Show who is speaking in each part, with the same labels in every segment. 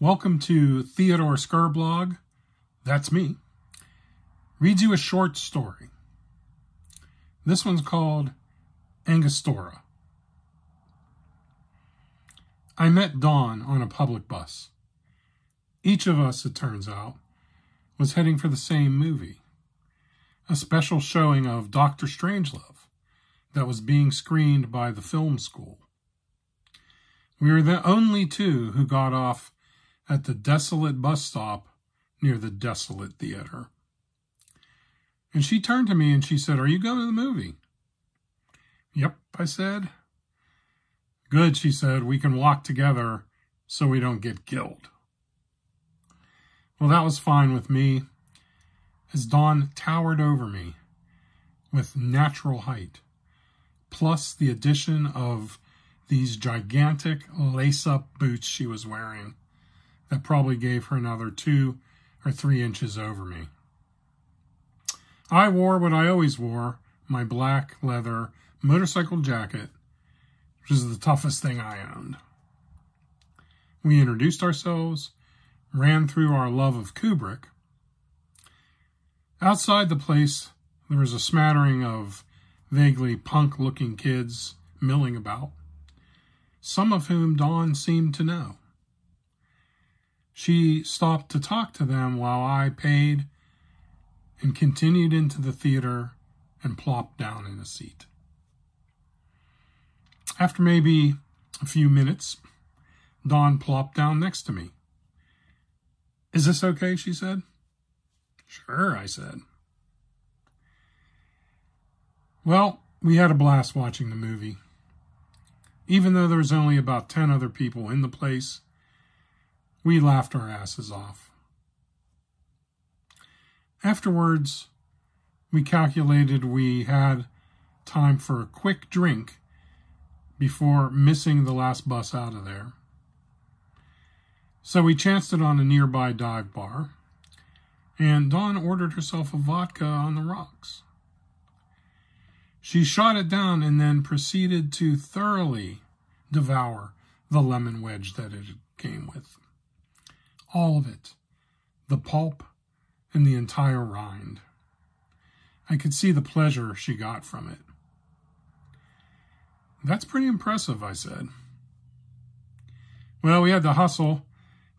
Speaker 1: Welcome to Theodore Skirblog, that's me, reads you a short story. This one's called Angostura. I met Dawn on a public bus. Each of us, it turns out, was heading for the same movie, a special showing of Dr. Strangelove that was being screened by the film school. We were the only two who got off at the desolate bus stop near the desolate theater. And she turned to me and she said, "Are you going to the movie?" "Yep," I said. "Good," she said. "We can walk together so we don't get killed." Well, that was fine with me, as Dawn towered over me with natural height, plus the addition of these gigantic lace-up boots she was wearing that probably gave her another 2 or 3 inches over me. I wore what I always wore, my black leather motorcycle jacket, which is the toughest thing I owned. We introduced ourselves, ran through our love of Kubrick. Outside the place, there was a smattering of vaguely punk-looking kids milling about, some of whom Dawn seemed to know. She stopped to talk to them while I paid and continued into the theater and plopped down in a seat. After maybe a few minutes, Dawn plopped down next to me. "Is this okay?" she said. "Sure," I said. Well, we had a blast watching the movie. Even though there was only about 10 other people in the place, we laughed our asses off. Afterwards, we calculated we had time for a quick drink before missing the last bus out of there. So we chanced it on a nearby dive bar, and Dawn ordered herself a vodka on the rocks. She shot it down and then proceeded to thoroughly devour the lemon wedge that it came with. All of it, the pulp and the entire rind. I could see the pleasure she got from it. "That's pretty impressive," I said. Well, we had to hustle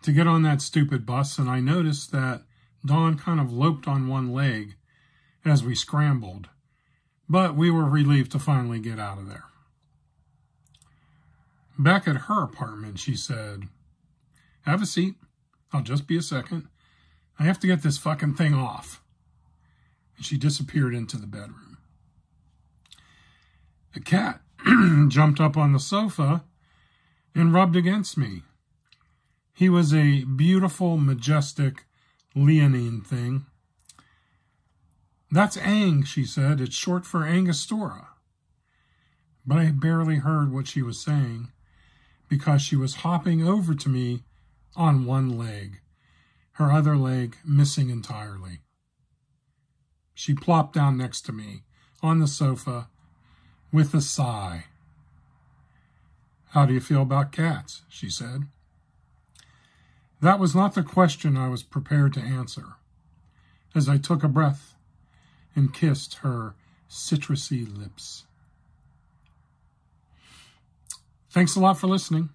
Speaker 1: to get on that stupid bus, and I noticed that Dawn kind of loped on one leg as we scrambled, but we were relieved to finally get out of there. Back at her apartment, she said, "Have a seat. I'll just be a second. I have to get this fucking thing off." And she disappeared into the bedroom. A cat jumped up on the sofa and rubbed against me. He was a beautiful, majestic, leonine thing. "That's Ang," she said. "It's short for Angostura." But I barely heard what she was saying because she was hopping over to me on one leg, her other leg missing entirely. She plopped down next to me on the sofa with a sigh. "How do you feel about cats?" she said. That was not the question I was prepared to answer, as I took a breath and kissed her citrusy lips. Thanks a lot for listening.